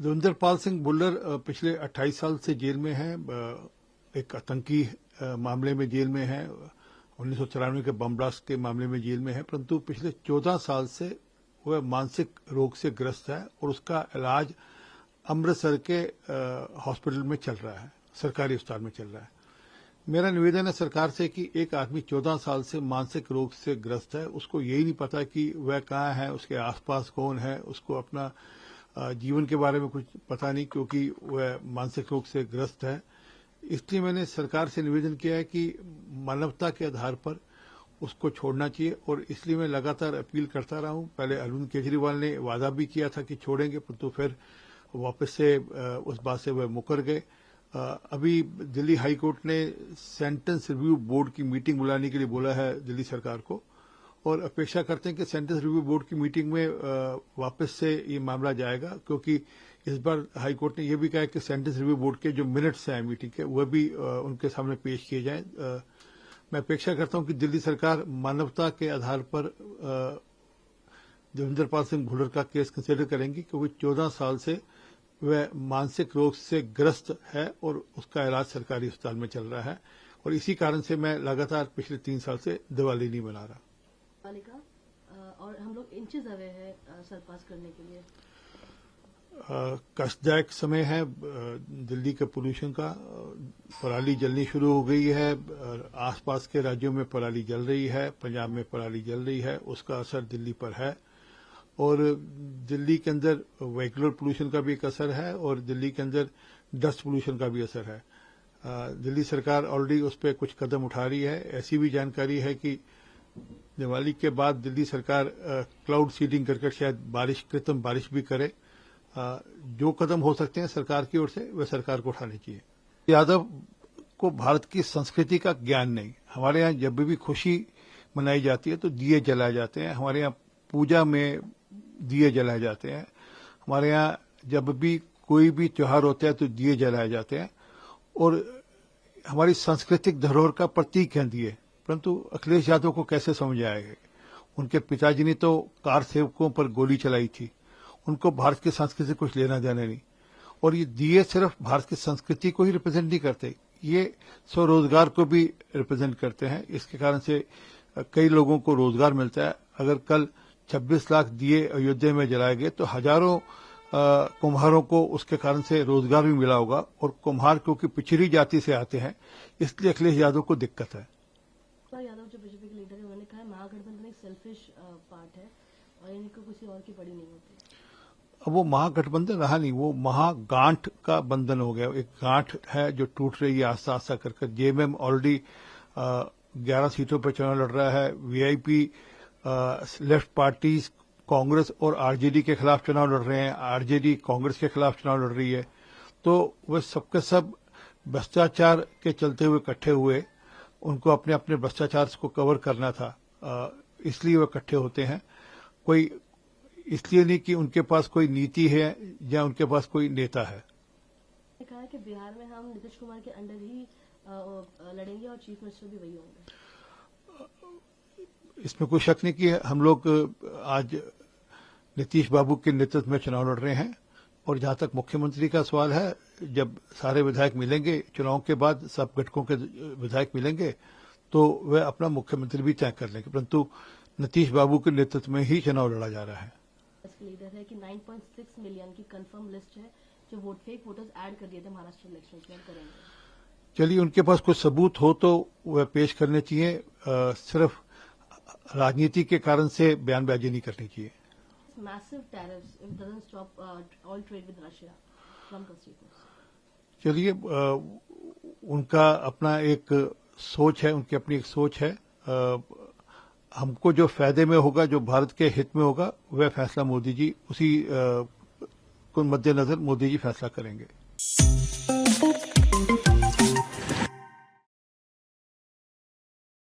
देवेंद्र पाल सिंह भुल्लर पिछले 28 साल से जेल में हैं। एक आतंकी मामले में जेल में है, 1994 के बम ब्लास्ट के मामले में जेल में है, परंतु पिछले 14 साल से वह मानसिक रोग से ग्रस्त है और उसका इलाज अमृतसर के हॉस्पिटल में चल रहा है, सरकारी अस्पताल में चल रहा है। मेरा निवेदन है सरकार से कि एक आदमी 14 साल से मानसिक रोग से ग्रस्त है, उसको यही नहीं पता कि वह कहाँ है, उसके आसपास कौन है, उसको अपना जीवन के बारे में कुछ पता नहीं, क्योंकि वह मानसिक रोग से ग्रस्त है। इसलिए मैंने सरकार से निवेदन किया है कि मानवता के आधार पर उसको छोड़ना चाहिए, और इसलिए मैं लगातार अपील करता रहा हूं। पहले अरविंद केजरीवाल ने वादा भी किया था कि छोड़ेंगे, परंतु फिर वापस से उस बात से वह मुकर गए। अभी दिल्ली हाई कोर्ट ने सेंटेंस रिव्यू बोर्ड की मीटिंग बुलाने के लिए बोला है दिल्ली सरकार को, और अपेक्षा करते हैं कि सेंटेंस रिव्यू बोर्ड की मीटिंग में वापस से ये मामला जाएगा, क्योंकि इस बार हाई कोर्ट ने यह भी कहा कि सेंटेंस रिव्यू बोर्ड के जो मिनट्स हैं मीटिंग के, वह भी उनके सामने पेश किए जाएं। मैं अपेक्षा करता हूं कि दिल्ली सरकार मानवता के आधार पर देवेंद्र पाल सिंह भुल्लर का केस कंसिडर करेंगी, क्योंकि 14 साल से वह मानसिक रोग से ग्रस्त है और उसका इलाज सरकारी अस्पताल में चल रहा है, और इसी कारण से मैं लगातार पिछले 3 साल से दिवाली नहीं मना रहा। और हम लोग इंचेस अवे हैं सरपास करने के लिए। कष्टदायक समय है दिल्ली के पोल्यूशन का। पराली जलनी शुरू हो गई है, आसपास के राज्यों में पराली जल रही है, पंजाब में पराली जल रही है, उसका असर दिल्ली पर है। और दिल्ली के अंदर व्हीकुलर पोल्यूशन का भी एक असर है, और दिल्ली के अंदर डस्ट पोल्यूशन का भी असर है। दिल्ली सरकार ऑलरेडी उस पर कुछ कदम उठा रही है। ऐसी भी जानकारी है कि दिवाली के बाद दिल्ली सरकार क्लाउड सीडिंग करके शायद कृत्रिम बारिश भी करे। जो कदम हो सकते हैं सरकार की ओर से, वह सरकार को उठाने चाहिए। यादव को भारत की संस्कृति का ज्ञान नहीं। हमारे यहाँ जब भी खुशी मनाई जाती है तो दिए जलाए जाते हैं, हमारे यहाँ पूजा में दिए जलाए जाते हैं, हमारे यहाँ जब भी कोई भी त्योहार होता है तो दिए जलाए जाते हैं, और हमारी सांस्कृतिक धरोहर का प्रतीक हैं दिए। परंतु अखिलेश यादव को कैसे समझ आएगा? उनके पिताजी ने तो कार सेवकों पर गोली चलाई थी, उनको भारत की संस्कृति से कुछ लेना देना नहीं। और ये दिए सिर्फ भारत की संस्कृति को ही रिप्रेजेंट नहीं करते, ये स्वरोजगार को भी रिप्रेजेंट करते हैं। इसके कारण से कई लोगों को रोजगार मिलता है। अगर कल 26 लाख दिए अयोध्या में जलाए गए तो हजारों कुम्हारों को उसके कारण से रोजगार भी मिला होगा, और कुम्हार क्योंकि पिछड़ी जाति से आते हैं, इसलिए अखिलेश यादव को दिक्कत है। यादव जो बीजेपी के लीडर है, उन्होंने कहा महागठबंधन एक सेल्फिश पार्ट है और इनको किसी और की पड़ी नहीं होती। अब वो महागठबंधन रहा नहीं, वो महागांठ का बंधन हो गया। एक गांठ है जो टूट रही है आस्ता आस्ता कर। जेएमएम ऑलरेडी 11 सीटों पर चुनाव लड़ रहा है। वीआईपी लेफ्ट पार्टी कांग्रेस और आरजेडी के खिलाफ चुनाव लड़ रहे हैं, आरजेडी कांग्रेस के खिलाफ चुनाव लड़ रही है। तो वह सबके सब भ्रष्टाचार के चलते हुए इकट्ठे हुए, उनको अपने अपने भ्रष्टाचार को कवर करना था, इसलिए वो इकट्ठे होते हैं। कोई इसलिए नहीं कि उनके पास कोई नीति है या उनके पास कोई नेता है। कहा है कि बिहार में हम नीतीश कुमार के अंडर ही लड़ेंगे और चीफ मिनिस्टर भी वही होंगे। इसमें कोई शक नहीं कि हम लोग आज नीतीश बाबू के नेतृत्व में चुनाव लड़ रहे हैं, और जहां तक मुख्यमंत्री का सवाल है, जब सारे विधायक मिलेंगे चुनाव के बाद, सब घटकों के विधायक मिलेंगे तो वह अपना मुख्यमंत्री भी तय कर लेंगे, परंतु नीतीश बाबू के नेतृत्व में ही चुनाव लड़ा जा रहा है। लीडर है कि 9.6 मिलियन की कंफर्म लिस्ट है जो फेक वोटर्स ऐड कर दिए थे महाराष्ट्र इलेक्शन में, करेंगे। चलिए, उनके पास कुछ सबूत हो तो वह पेश करने चाहिए, सिर्फ राजनीति के कारण से बयानबाजी नहीं करनी चाहिए। Massive tariffs if doesn't stop all trade with Russia from constituents. चलिए, उनका अपना एक सोच है, उनकी अपनी एक सोच है। हमको जो फायदे में होगा, जो भारत के हित में होगा, वह फैसला मोदी जी, उसी को मद्देनजर मोदी जी फैसला करेंगे।